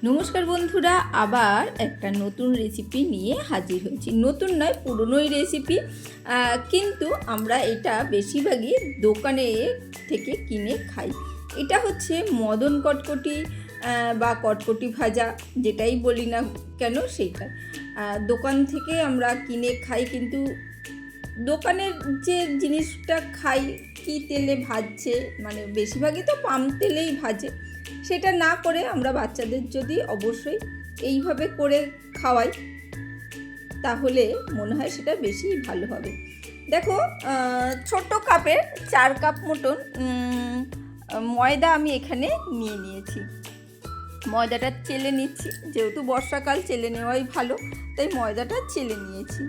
নমস্কার বন্ধুরা, আবার একটা নতুন রেসিপি নিয়ে হাজির হয়েছি। নতুন নয়, পুরনোই রেসিপি, কিন্তু আমরা এটা বেশিরভাগই দোকানে থেকে কিনে খাই। এটা হচ্ছে মদন কটকটি বা কটকটি ভাজা, যেটাই বলি না কেন সেইটা দোকান থেকে আমরা কিনে খাই। কিন্তু দোকানের যে জিনিসটা খাই, কী তেলে ভাজছে, মানে বেশিরভাগই তো পাম তেলেই ভাজে। সেটা না করে আমরা বাচ্চাদের যদি অবশ্যই এইভাবে করে খাওয়াই, তাহলে মনে হয় সেটা বেশি ভালো হবে। দেখো, ছোট কাপের 4 কাপ মতন ময়দা আমি এখানে নিয়ে নিয়েছি। ময়দাটা চেলে নিচ্ছি, যেহেতু বর্ষাকাল চেলে নেওয়াই ভালো, তাই ময়দাটা চেলে নিয়েছি।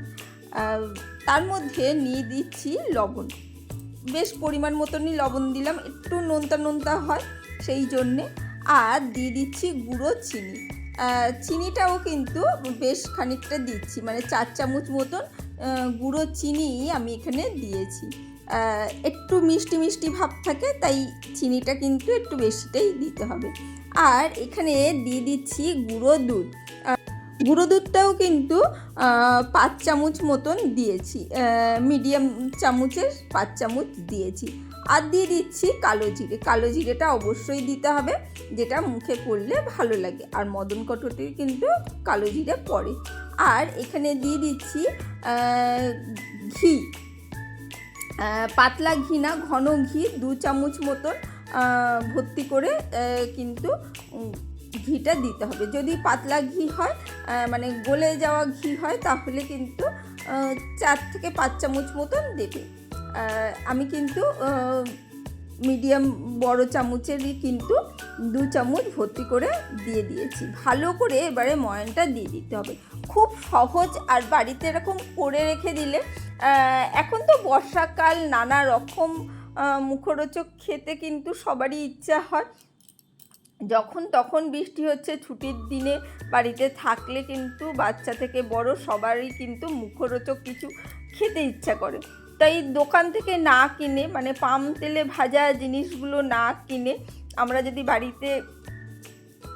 তার মধ্যে নিয়ে দিচ্ছি লবণ, বেশ পরিমাণ মতনই লবণ দিলাম, একটু নোনতা নোনতা হয় সেই জন্যে। আর দিয়ে দিচ্ছি গুঁড়ো চিনি। চিনিটাও কিন্তু বেশ খানিকটা দিচ্ছি, মানে 4 চামচ মতন গুঁড়ো চিনি আমি এখানে দিয়েছি। একটু মিষ্টি মিষ্টি ভাব থাকে, তাই চিনিটা কিন্তু একটু বেশিটাই দিতে হবে। আর এখানে দিয়ে দিচ্ছি গুঁড়ো দুধ। গুঁড়ো দুধটাও কিন্তু 5 চামচ মতন দিয়েছি, মিডিয়াম চামচের 5 চামচ দিয়েছি। আর দিয়ে দিচ্ছি কালো জিরে। কালো জিরেটা অবশ্যই দিতে হবে, যেটা মুখে পড়লে ভালো লাগে। আর মদন কটকটির কিন্তু কালো জিরে পড়ে। আর এখানে দিয়ে দিচ্ছি ঘি, পাতলা ঘি না, ঘন ঘি 2 চামচ মতন ভর্তি করে কিন্তু ঘিটা দিতে হবে। যদি পাতলা ঘি হয়, মানে গলে যাওয়া ঘি হয়, তাহলে কিন্তু 4 থেকে 5 চামচ মতন দেবে। আমি কিন্তু মিডিয়াম বড় চামচেরই কিন্তু 2 চামচ ভর্তি করে দিয়ে দিয়েছি। ভালো করে এবারে ময়ানটা দিয়ে দিতে হবে। খুব সহজ, আর বাড়িতে এরকম করে রেখে দিলে, এখন তো বর্ষাকাল, নানা রকম মুখরোচক খেতে কিন্তু সবারই ইচ্ছা হয়। যখন তখন বৃষ্টি হচ্ছে, ছুটির দিনে বাড়িতে থাকলে কিন্তু বাচ্চা থেকে বড় সবারই কিন্তু মুখরোচক কিছু খেতে ইচ্ছা করে। তাই দোকান থেকে না কিনে, মানে পাম তেলে ভাজা জিনিসগুলো না কিনে আমরা যদি বাড়িতে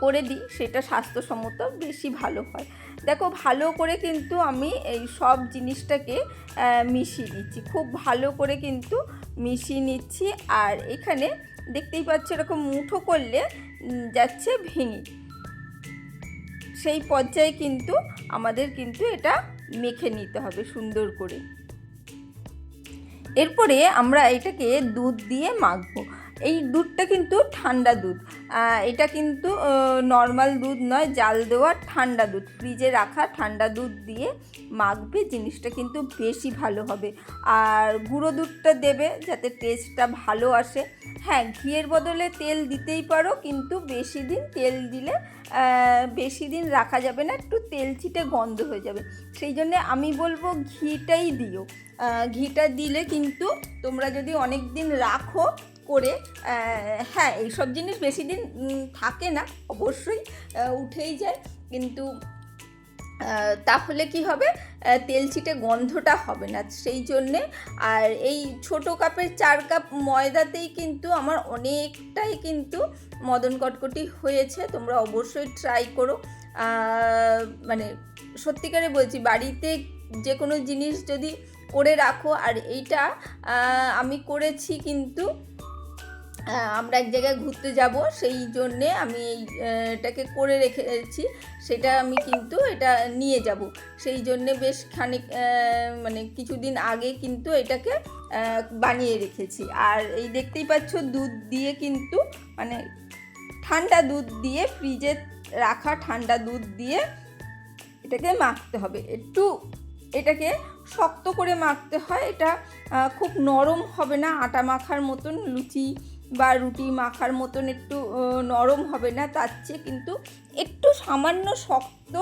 করে দিই, সেটা স্বাস্থ্যসম্মত বেশি ভালো হয়। দেখো, ভালো করে কিন্তু আমি এই সব জিনিসটাকে মিশিয়ে নিচ্ছি, খুব ভালো করে কিন্তু মিশিয়ে নিচ্ছি। আর এখানে দেখতেই পাচ্ছ, এরকম মুঠো করলে যাচ্ছে ভেঙে, সেই পর্যায়ে কিন্তু আমাদের কিন্তু এটা মেখে নিতে হবে সুন্দর করে। এরপরে আমরা এটাকে দুধ দিয়ে মাখবো। এই দুধটা কিন্তু ঠান্ডা দুধ, এটা কিন্তু নর্মাল দুধ নয়, জাল দেওয়া ঠান্ডা দুধ, ফ্রিজে রাখা ঠান্ডা দুধ দিয়ে মাখবে, জিনিসটা কিন্তু বেশি ভালো হবে। আর গুঁড়ো দুধটা দেবে যাতে টেস্টটা ভালো আসে। হ্যাঁ, ঘিয়ের বদলে তেল দিতেই পারো, কিন্তু বেশি দিন তেল দিলে বেশি দিন রাখা যাবে না, একটু তেল ছিটে গন্ধ হয়ে যাবে। সেই জন্যে আমি বলবো ঘিটাই দিও। ঘিটা দিলে কিন্তু তোমরা যদি অনেক দিন রাখো করে, হ্যাঁ, এইসব জিনিস বেশি দিন থাকে না, অবশ্যই উঠেই যায়, কিন্তু তাহলে কি হবে, তেল ছিটে গন্ধটা হবে না, সেই জন্যে। আর এই ছোটো কাপের 4 কাপ ময়দাতেই কিন্তু আমার অনেকটাই কিন্তু মদন কটকটি হয়েছে। তোমরা অবশ্যই ট্রাই করো। মানে সত্যিকারে বলছি, বাড়িতে যে কোনো জিনিস যদি করে রাখো, আর এইটা আমি করেছি, কিন্তু আমরা এক জায়গায় ঘুরতে যাব, সেই জন্যে আমি এটাকে করে রেখেছি। সেটা আমি কিন্তু এটা নিয়ে যাব, সেই জন্যে বেশ খানিক মানে কিছুদিন আগে কিন্তু এটাকে বানিয়ে রেখেছি। আর এই দেখতেই পাচ্ছ, দুধ দিয়ে কিন্তু, মানে ঠান্ডা দুধ দিয়ে, ফ্রিজে রাখা ঠান্ডা দুধ দিয়ে এটাকে মাখতে হবে। একটু এটাকে শক্ত করে মাখতে হয়, এটা খুব নরম হবে না, আটা মাখার মতন, লুচি বা রুটি মাখার মতন একটু নরম হবে না, তার চেয়ে কিন্তু একটু সামান্য শক্ত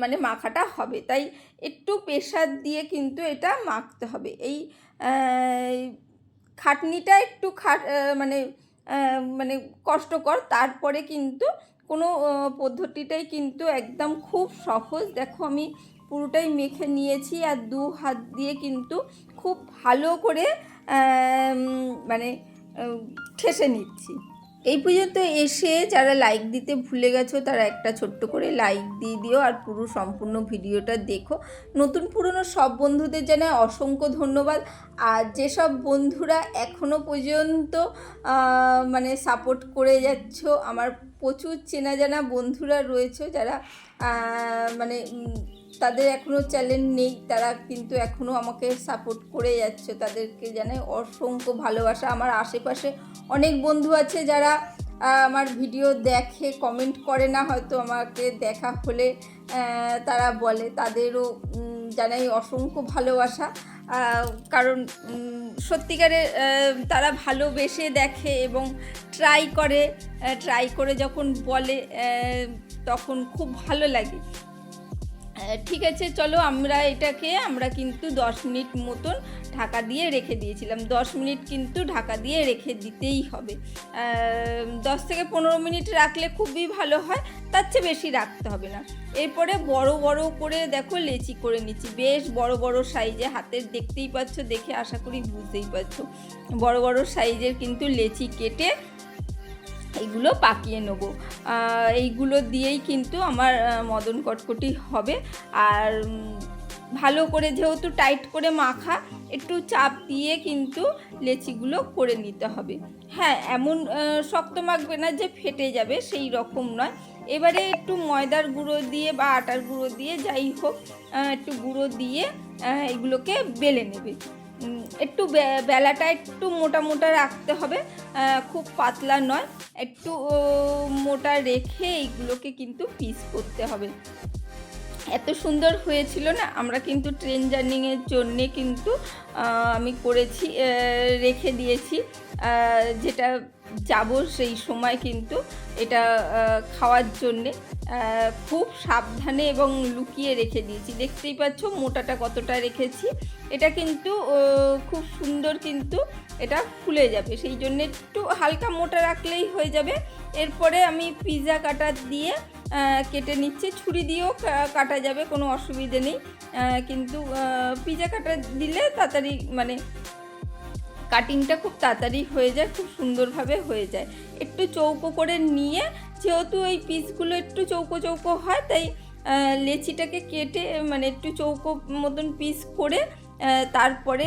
মানে মাখাটা হবে। তাই একটু প্রেসার দিয়ে কিন্তু এটা মাখতে হবে। এই খাটনিটা একটু মানে মানে কষ্টকর, তারপরে কিন্তু কোনো পদ্ধতিটাই কিন্তু একদম খুব সহজ। দেখো, আমি পুরোটাই মেখে নিয়েছি, আর 2 হাত দিয়ে কিন্তু খুব ভালো করে মানে ঠেসে নিচ্ছি। এই পর্যন্ত এসে যারা লাইক দিতে ভুলে গেছো তারা একটা ছোট্ট করে লাইক দিয়ে দিও আর পুরো সম্পূর্ণ ভিডিওটা দেখো। নতুন পুরনো সব বন্ধুদের জানাই অসংখ্য ধন্যবাদ। আর যেসব বন্ধুরা এখনও পর্যন্ত মানে সাপোর্ট করে যাচ্ছ, আমার প্রচুর চেনা জানা বন্ধুরা রয়েছে যারা মানে তাদের এখনও চ্যানেল নেই, তারা কিন্তু এখনও আমাকে সাপোর্ট করে যাচ্ছে, তাদেরকে জানাই অসংখ্য ভালোবাসা। আমার আশেপাশে অনেক বন্ধু আছে যারা আমার ভিডিও দেখে, কমেন্ট করে না, হয়তো আমাকে দেখা হলে তারা বলে, তাদেরও জানাই অসংখ্য ভালোবাসা। কারণ সত্যিকারের তারা ভালোবেসে দেখে এবং ট্রাই করে যখন বলে তখন খুব ভালো লাগে। ঠিক আছে, চলো আমরা কিন্তু 10 মিনিট মতন ঢাকা দিয়ে রেখে দিয়েছিলাম। 10 মিনিট কিন্তু ঢাকা দিয়ে রেখে দিতেই হবে। 10 থেকে 15 মিনিট রাখলে খুবই ভালো হয়, তার চেয়ে বেশি রাখতে হবে না। এরপরে বড় বড় করে দেখো লেচি করে নিচ্ছি, বেশ বড় বড় সাইজে, হাতের দেখতেই পাচ্ছ, দেখে আশা করি বুঝতেই পারছো। বড় বড় সাইজের কিন্তু লেচি কেটে এইগুলো পাকিয়ে নেবো। এইগুলো দিয়েই কিন্তু আমার মদন কটকটি হবে। আর ভালো করে, যেহেতু টাইট করে মাখা, একটু চাপ দিয়ে কিন্তু লেচিগুলো করে নিতে হবে। হ্যাঁ, এমন শক্ত মাখবে না যে ফেটে যাবে, সেই রকম নয়। এবারে একটু ময়দার গুঁড়ো দিয়ে বা আটার গুঁড়ো দিয়ে, যাই হোক একটু গুঁড়ো দিয়ে এগুলোকে বেলে নেবে। একটু বেলাটা একটু মোটা মোটা রাখতে হবে, খুব পাতলা নয়, একটু মোটা রেখে এইগুলোকে কিন্তু পিস করতে হবে। এত সুন্দর হয়েছিল না, আমরা কিন্তু ট্রেন জার্নিংয়ের জন্যে কিন্তু আমি করেছি, রেখে দিয়েছি, যেটা যাব সেই সময় কিন্তু এটা খাওয়ার জন্যে খুব সাবধানে এবং লুকিয়ে রেখে দিয়েছি। দেখতেই পাচ্ছ মোটাটা কতটা রেখেছি। এটা কিন্তু খুব সুন্দর কিন্তু এটা ফুলে যাবে, সেই জন্য একটু হালকা মোটা রাখলেই হয়ে যাবে। এরপরে আমি পিৎজা কাটার দিয়ে কেটে নিচ্ছি, ছুরি দিয়েও কাটা যাবে, কোনো অসুবিধে নেই, কিন্তু পিৎজা কাটা দিলে তাড়াতাড়ি মানে কাটিংটা খুব তাড়াতাড়ি হয়ে যায়, খুব সুন্দরভাবে হয়ে যায়। একটু চৌকো করে নিয়ে, যেহেতু এই পিসগুলো একটু চৌকো চৌকো হয়, তাই লেচিটাকে কেটে মানে একটু চৌকো মতন পিস করে তারপরে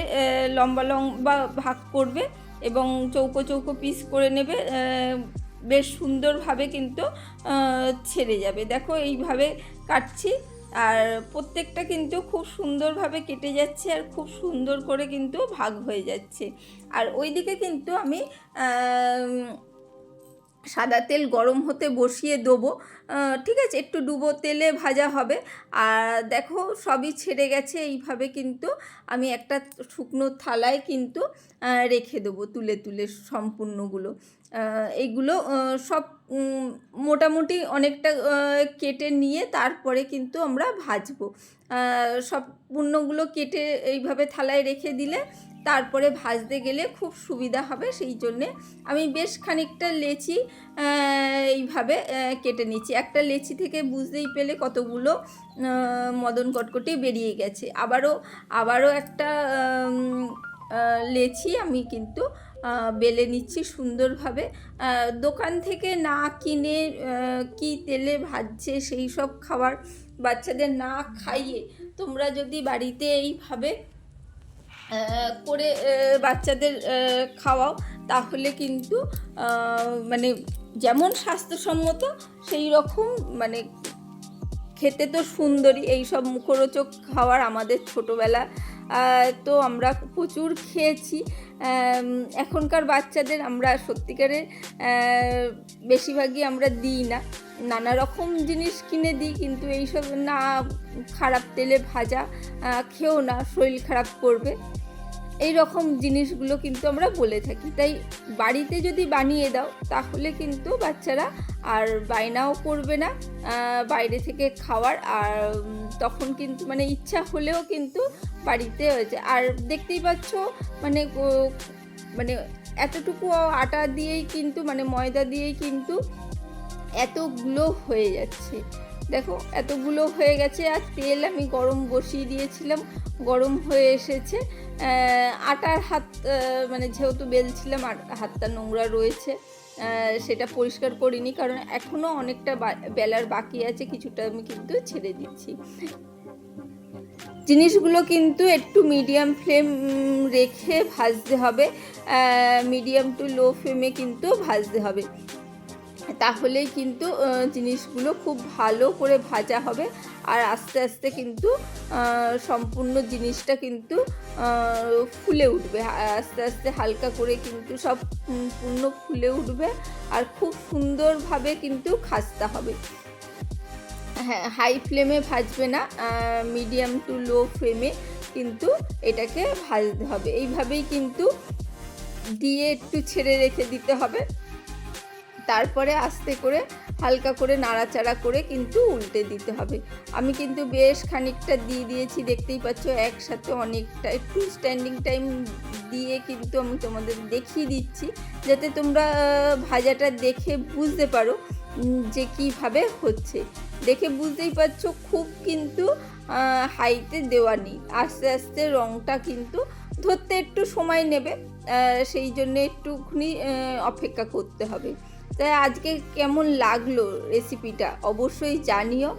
লম্বা লম্বা ভাগ করবে এবং চৌকো চৌকো পিস করে নেবে, বেশ সুন্দরভাবে কিন্তু ছেড়ে যাবে। দেখো এইভাবে কাটছি, আর প্রত্যেকটা কিন্তু খুব সুন্দরভাবে কেটে যাচ্ছে আর খুব সুন্দর করে কিন্তু ভাগ হয়ে যাচ্ছে। আর ওইদিকে কিন্তু আমি সাদা তেল গরম হতে বসিয়ে দেবো, ঠিক আছে, একটু ডুবো তেলে ভাজা হবে। আর দেখো সবই ছেড়ে গেছে, এইভাবে কিন্তু আমি একটা শুকনো থালায় কিন্তু রেখে দেবো তুলে তুলে সম্পূর্ণগুলো। এইগুলো সব মোটামুটি অনেকটা কেটে নিয়ে তারপরে কিন্তু আমরা ভাজবো। সব পূর্ণগুলো কেটে এইভাবে থালায় রেখে দিলে তারপরে ভাজতে গেলে খুব সুবিধা হবে, সেই জন্যে আমি বেশ খানিকটা লেচি এইভাবে কেটে নিচ্ছি। একটা লেচি থেকে বুঝতেই পেলে কতগুলো মদন কটকটি বেরিয়ে গেছে। আবারও একটা লেচি আমি কিন্তু বেলে নিচ্ছি সুন্দরভাবে। দোকান থেকে না কিনে কি তেলে ভাজছে সেই সব খাবার বাচ্চাদের না খাইয়ে তোমরা যদি বাড়িতে এইভাবে করে বাচ্চাদের খাওয়াও, তাহলে কিন্তু মানে যেমন স্বাস্থ্যসম্মত সেই রকম মানে খেতে তো সুন্দরই। এইসব মুখরোচক খাবার আমাদের ছোটোবেলা তো আমরা প্রচুর খেয়েছি। এখনকার বাচ্চাদের আমরা সত্যিকারের বেশিরভাগই আমরা দিই না, নানা রকম জিনিস কিনে দিই, কিন্তু এইসব না, খারাপ তেলে ভাজা খেও না, শরীর খারাপ করবে, এই রকম জিনিসগুলো কিন্তু আমরা বলে থাকি। তাই বাড়িতে যদি বানিয়ে দাও তাহলে কিন্তু বাচ্চারা আর বায়নাও করবে না বাইরে থেকে খাওয়ার, আর তখন কিন্তু মানে ইচ্ছা হলেও কিন্তু বাড়িতে হয়েছে। আর দেখতেই পাচ্ছ মানে মানে এতটুকু আটা দিয়েই কিন্তু মানে ময়দা দিয়েই কিন্তু এতগুলো হয়ে যাচ্ছে। দেখো এতগুলো হয়ে গেছে। আর তেল আমি গরম বসিয়ে দিয়েছিলাম, গরম হয়ে এসেছে। আটার হাত মানে যেহেতু বেলছিলাম হাতটা নোংরা রয়েছে, সেটা পরিষ্কার করিনি, কারণ এখনও অনেকটা বেলার বাকি আছে, কিছুটা আমি কিন্তু ছেড়ে দিচ্ছি। জিনিসগুলো কিন্তু একটু মিডিয়াম ফ্লেম রেখে ভাজতে হবে, মিডিয়াম টু লো ফ্লেমে কিন্তু ভাজতে হবে, তাহলেই কিন্তু জিনিসগুলো খুব ভালো করে ভাজা হবে। আর আস্তে আস্তে কিন্তু সম্পূর্ণ জিনিসটা কিন্তু ফুলে উঠবে, আস্তে আস্তে হালকা করে কিন্তু সব পূর্ণ ফুলে উঠবে, আর খুব সুন্দরভাবে কিন্তু খাস্তা হবে। হ্যাঁ, হাই ফ্লেমে ভাজবে না, মিডিয়াম টু লো ফ্লেমে কিন্তু এটাকে ভাজতে হবে। এইভাবেই কিন্তু দিয়ে একটু ছেড়ে রেখে দিতে হবে, তারপরে আস্তে করে হালকা করে নাড়াচাড়া করে কিন্তু উল্টে দিতে হবে। আমি কিন্তু বেশ খানিকটা দিয়ে দিয়েছি, দেখতেই পাচ্ছ একসাথে অনেকটা। একটু স্ট্যান্ডিং টাইম দিয়ে কিন্তু আমি তোমাদের দেখিয়ে দিচ্ছি, যাতে তোমরা ভাজাটা দেখে বুঝতে পারো যে কীভাবে হচ্ছে। দেখে বুঝতেই পারছো খুব কিন্তু হাইতে দেওয়া নেই, আস্তে আস্তে রঙটা কিন্তু ধরতে একটু সময় নেবে, সেই জন্য একটুখানি অপেক্ষা করতে হবে। তাই আজকে কেমন লাগলো রেসিপিটা অবশ্যই জানিও।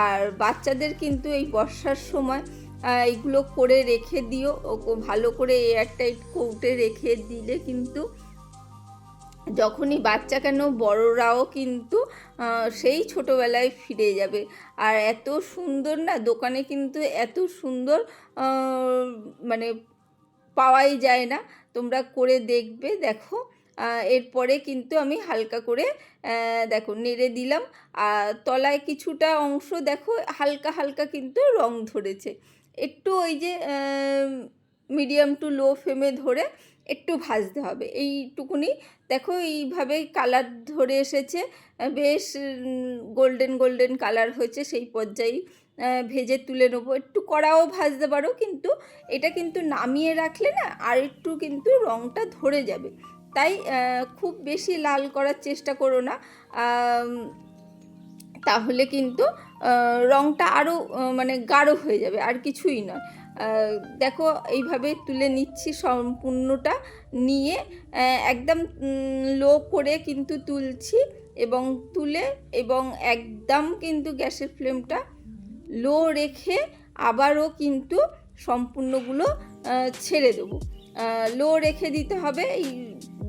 আর বাচ্চাদের কিন্তু এই বর্ষার সময় এইগুলো করে রেখে দিও, ভালো করে এয়ারটাইট কৌটে রেখে দিলে কিন্তু যখনই বাচ্চা কেন বড়রাও কিন্তু সেই ছোটোবেলায় ফিরে যাবে। আর এত সুন্দর না, দোকানে কিন্তু এত সুন্দর মানে পাওয়াই যায় না, তোমরা করে দেখবে। দেখো এরপরে কিন্তু আমি হালকা করে দেখো নেড়ে দিলাম, আর তলায় কিছুটা অংশ দেখো হালকা হালকা কিন্তু রং ধরেছে। একটু ওই যে মিডিয়াম টু লো ফ্লেমে ধরে একটু ভাজতে হবে, এইটুকুনি। দেখো এইভাবে কালার ধরে এসেছে, বেশ গোল্ডেন গোল্ডেন কালার হয়েছে, সেই পর্যায়ে ভেজে তুলে নেবো। একটু কড়াও ভাজতে পারো, কিন্তু এটা কিন্তু নামিয়ে রাখলে না আর একটু কিন্তু রঙটা ধরে যাবে, তাই খুব বেশি লাল করার চেষ্টা করো না, তাহলে কিন্তু রঙটা আরও মানে গাঢ় হয়ে যাবে, আর কিছুই নয়। দেখো এইভাবে তুলে নিচ্ছি সম্পূর্ণটা, নিয়ে একদম লো করে কিন্তু তুলছি, এবং তুলে এবং একদম কিন্তু গ্যাসের ফ্লেমটা লো রেখে আবারও কিন্তু সম্পূর্ণগুলো ছেড়ে দেবো। লো রেখে দিতে হবে, এই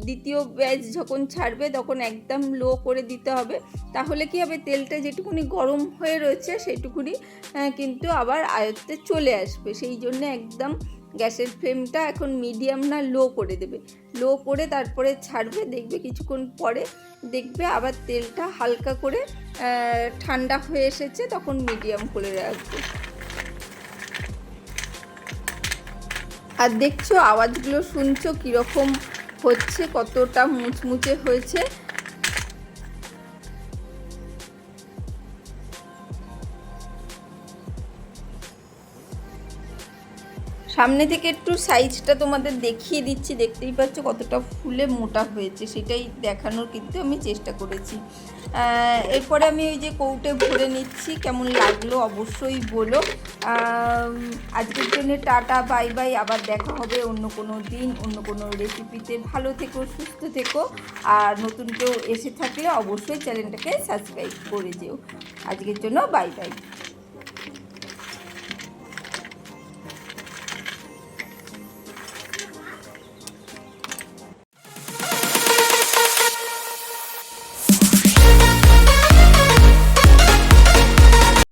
দ্বিতীয় ব্যাচ যখন ছাড়বে তখন একদম লো করে দিতে হবে, তাহলে কি হবে, তেলটা যেটুকুনি গরম হয়ে রয়েছে সেইটুকুনি কিন্তু আবার আয়ত্তে চলে আসবে। সেই জন্য একদম গ্যাসের ফ্লেমটা এখন মিডিয়াম না লো করে দেবে, লো করে তারপরে ছাড়বে। দেখবে কিছুক্ষণ পরে দেখবে আবার তেলটা হালকা করে ঠান্ডা হয়ে এসেছে, তখন মিডিয়াম করে রাখবে। আর দেখছো আওয়াজগুলো শুনছো কীরকম হচ্ছে, কতটা মুচমুচে হয়েছে। সামনে থেকে একটু সাইজটা তোমাদের দেখিয়ে দিচ্ছি, দেখতেই পাচ্ছ কতটা ফুলে মোটা হয়েছে, সেটাই দেখানোর কিন্তু আমি চেষ্টা করেছি। এরপরে আমি ওই যে কৌটে ভরে নিচ্ছি, কেমন লাগলো অবশ্যই বলো। আজকের জন্য টাটা, বাই বাই, আবার দেখা হবে অন্য কোনো দিন অন্য কোনো রেসিপিতে। ভালো থেকো, সুস্থ থেকো, আর নতুন কেউ এসে থাকলে অবশ্যই চ্যানেলটাকে সাবস্ক্রাইব করে যেও। আজকের জন্য বাই বাই।